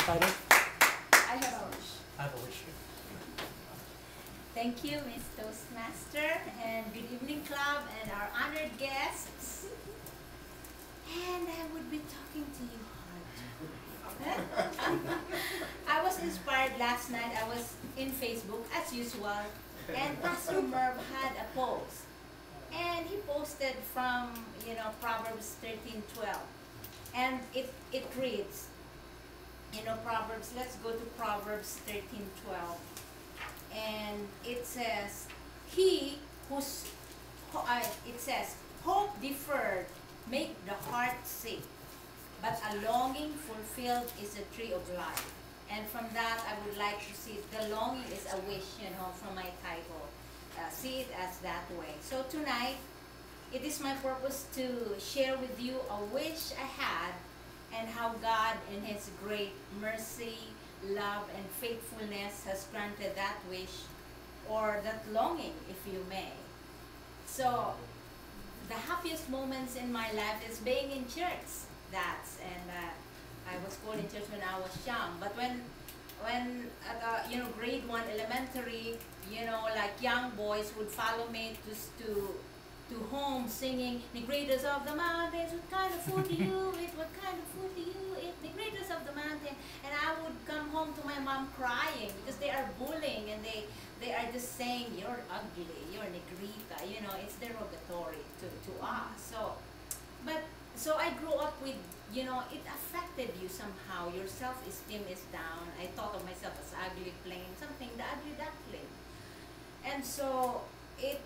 title? I have a wish. I have a wish. Thank you, Miss Toastmaster, and good evening, club, and our honored guests. And I would be talking to you hard. I was inspired last night. I was in Facebook as usual, and Pastor Merv had a post, and he posted from Proverbs 13:12, and it reads, Proverbs. Let's go to Proverbs 13:12. And it says, it says, hope deferred make the heart sick, but a longing fulfilled is a tree of life. And from that, I would like to see the longing is a wish, from my title. See it as that way. So tonight, it is my purpose to share with you a wish I had and how God in His great mercy, love, and faithfulness has granted that wish or that longing, if you may. So the happiest moments in my life is being in church. I was called in church when I was young, but when at grade 1 elementary, like young boys would follow me to home singing, the greatest of the mountains, what kind of food do you eat, what kind of food do you eat, the greatest of the mountain. And I would come home to my mom crying because they are bullying and they are just saying, you're ugly, you're negrita, it's derogatory to us. So I grew up with, it affected you somehow. Your self-esteem is down. I thought of myself as ugly, plain, something, the ugly duckling. And so it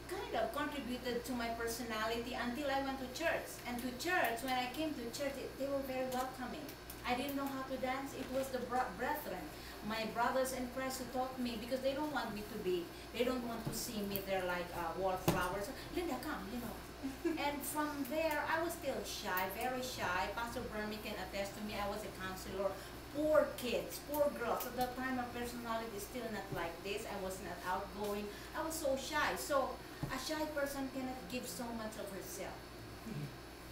kind of contributed to my personality until I went to church. And to church, when I came to church, they were very welcoming. I didn't know how to dance. It was the brethren, my brothers in Christ, who taught me, because they don't want to see me there like wallflowers. Linda, come, And from there, I was still shy, very shy. Pastor Bernie can attest to me. I was a counselor. Poor kids, poor girls. At that time, my personality is still not like this. I was not outgoing. I was so shy. So a shy person cannot give so much of herself.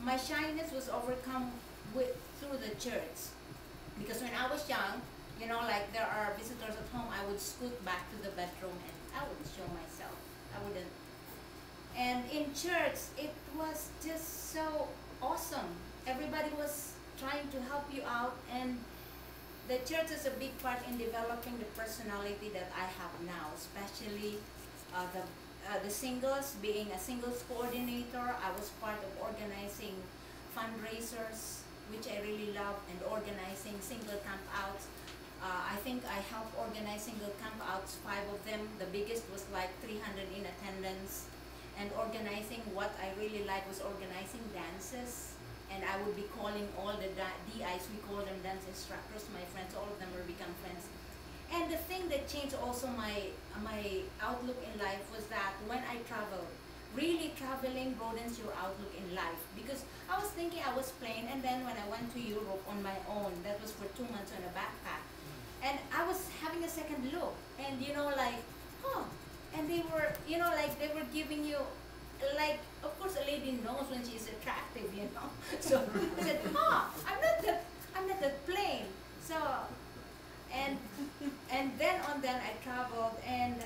My shyness was overcome through the church. Because when I was young, like there are visitors at home, I would scoot back to the bedroom and I wouldn't show myself. I wouldn't. And in church, it was just so awesome. Everybody was trying to help you out, and the church is a big part in developing the personality that I have now, especially the singles. Being a singles coordinator, I was part of organizing fundraisers, which I really love, and organizing single campouts. I think I helped organize single campouts, 5 of them. The biggest was like 300 in attendance. And organizing, what I really liked was organizing dances. And I would be calling all the DIs, we call them dance instructors, my friends, all of them will become friends. And the thing that changed also my outlook in life was that when I traveled, really traveling broadens your outlook in life. Because I was thinking I was plain, and then when I went to Europe on my own, that was for 2 months on a backpack. And I was having a second look, and and they were, they were giving you, like, of course a lady knows when she is attractive, So I said, I'm not that plain. So, and then I traveled, and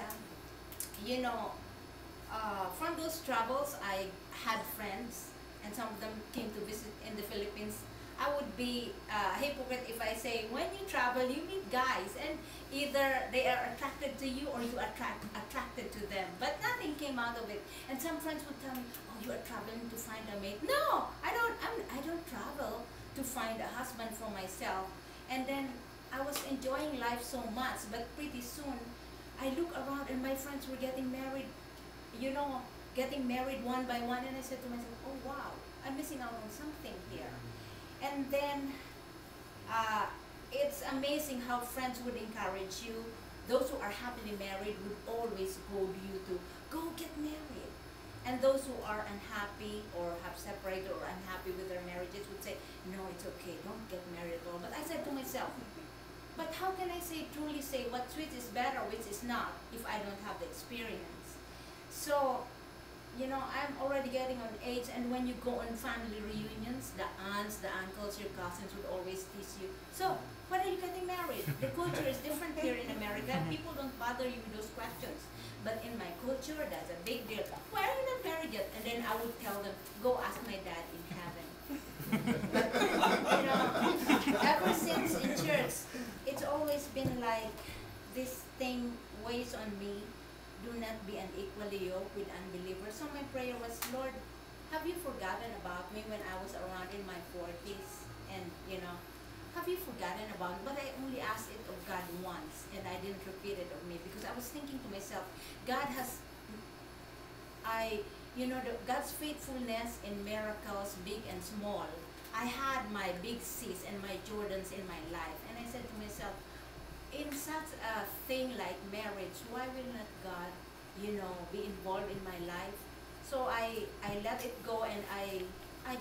from those travels I had friends, and some of them came to visit in the Philippines. I would be a hypocrite if I say, when you travel, you meet guys, and either they are attracted to you or you attracted to them. But nothing came out of it. And some friends would tell me, oh, you are traveling to find a mate. No, I don't travel to find a husband for myself. And then I was enjoying life so much, but pretty soon I look around and my friends were getting married, getting married one by one, and I said to myself, oh wow, I'm missing out on something here. And then it's amazing how friends would encourage you. Those who are happily married would always goad you to go get married. And those who are unhappy or have separated or unhappy with their marriages would say, no, it's okay, don't get married at all. But I said to myself, but how can I truly say which is better, which is not, if I don't have the experience? So you know, I'm already getting on age, and when you go on family reunions, the aunts, the uncles, your cousins would always tease you. So, when are you getting married? The culture is different here in America. People don't bother you with those questions. But in my culture, that's a big deal. Why are you not married yet? And then I would tell them, go ask my dad in heaven. But, you know, ever since in church, it's always been like this thing weighs on me. Do not be unequally yoked with unbelievers. So my prayer was, Lord, have you forgotten about me when I was around in my 40s? And, you know, have you forgotten about me? But I only asked it of God once, and I didn't repeat it of me, because I was thinking to myself, God has, God's faithfulness in miracles, big and small. I had my big C's and my Jordans in my life. And I said to myself, in such a thing like marriage, why will not God, you know, be involved in my life? So I let it go, and I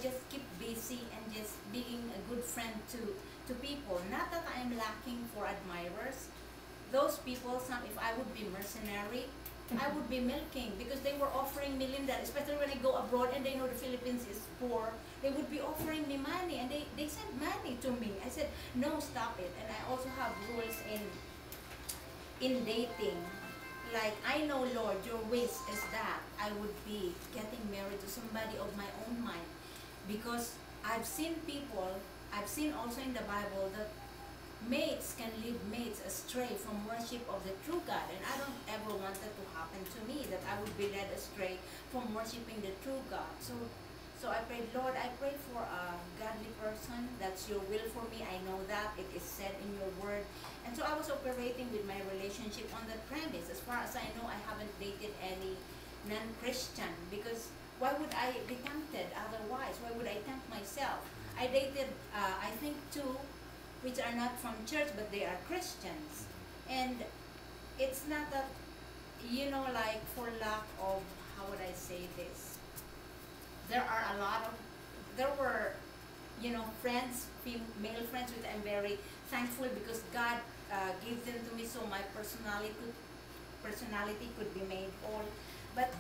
just keep busy and just being a good friend to people. Not that I'm lacking for admirers. Those people, if I would be mercenary, I would be milking, because they were offering me, Linda, especially when I go abroad and they know the Philippines is poor, they would be offering me money, and they sent money to me. I said, no, stop it. And I also have rules in dating. Like, I know, Lord, your wish is that I would be getting married to somebody of my own mind, because I've seen also in the Bible that mates can lead mates astray from worship of the true God, and I don't ever want that to happen to me, that I would be led astray from worshiping the true God. So I prayed, Lord, I pray for a godly person. That's your will for me. I know that. It is said in your word. And so I was operating with my relationship on that premise. As far as I know, I haven't dated any non-Christian, because why would I be tempted otherwise? Why would I tempt myself? I dated, I think, 2 which are not from church, but they are Christians. And it's not that, you know, like, for lack of, how would I say this? There were, you know, friends, male friends, which I'm very thankful, because God gave them to me, so my personality could be made whole. But,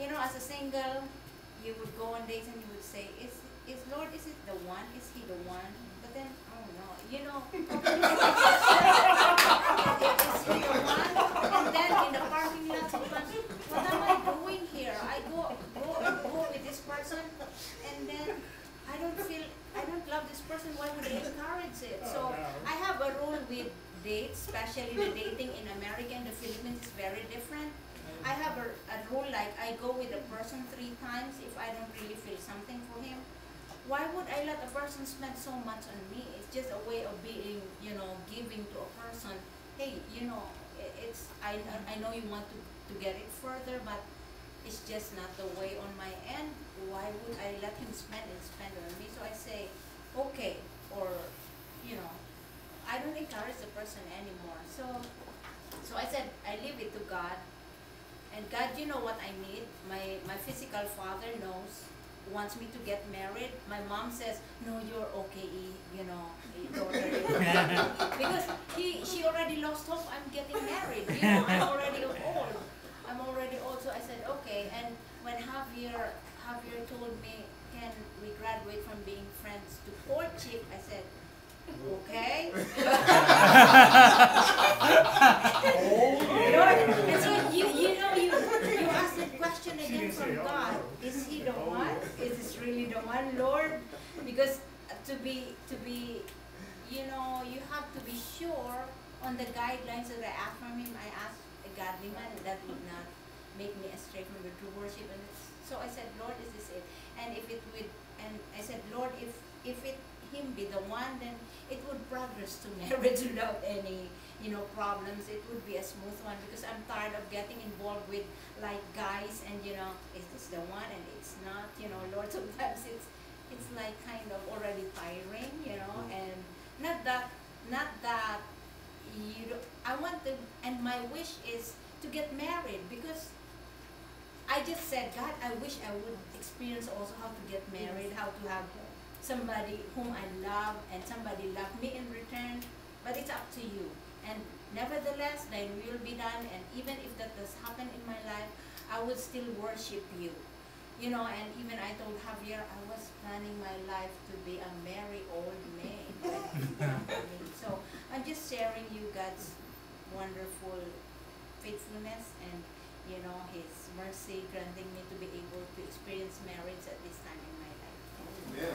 you know, as a single, you would go on dates and you would say, is Lord, is it the one? Is he the one? But then, oh no, you know, is he the one? And then in the parking lot, sometimes, what am I doing here? I go with this person, and then I don't love this person. Why would I encourage it? So I have a rule with dates, especially the dating in America and the Philippines is very different. I have a rule, like, I go with a person 3 times if I don't really feel something for him. Why would I let a person spend so much on me? It's just a way of being, you know, giving to a person. Hey, you know, I know you want to get it further, but it's just not the way on my end. Why would I let him spend on me? So I say, okay, or, you know, I don't encourage the person anymore. So I said, I leave it to God. And God, you know what I need. My physical father knows, wants me to get married. My mom says, no, you're okay, you know, daughter. Because she already lost hope. I'm getting married. You know, I'm already old. So I said, okay. And when Javier told me, can we graduate from being friends to courtship, I said, okay. Lord, and so you asked the question again from God. Is he the one? Is this really the one, Lord? Because to be, you know, you have to be sure on the guidelines that I asked from him. I asked a godly man, and that would not make me astray from the true worship. And so I said, Lord, is this it? And I said, Lord, if him be the one, then it would progress to marriage without any, you know, problems. It would be a smooth one, because I'm tired of getting involved with, like, guys, and, you know, is this the one? And it's not, you know, Lord, sometimes it's like kind of already tiring, you know. And not that I want to, and my wish is to get married, because I just said, God, I wish I would experience also how to get married, how to have somebody whom I love and somebody love me in return. But it's up to you. And nevertheless, thy will be done. And even if that does happen in my life, I would still worship you. You know, and even I told Javier, I was planning my life to be a merry old maid. So I'm just sharing you God's wonderful faithfulness and, you know, His mercy granting me to be able to experience marriage at this time in my life.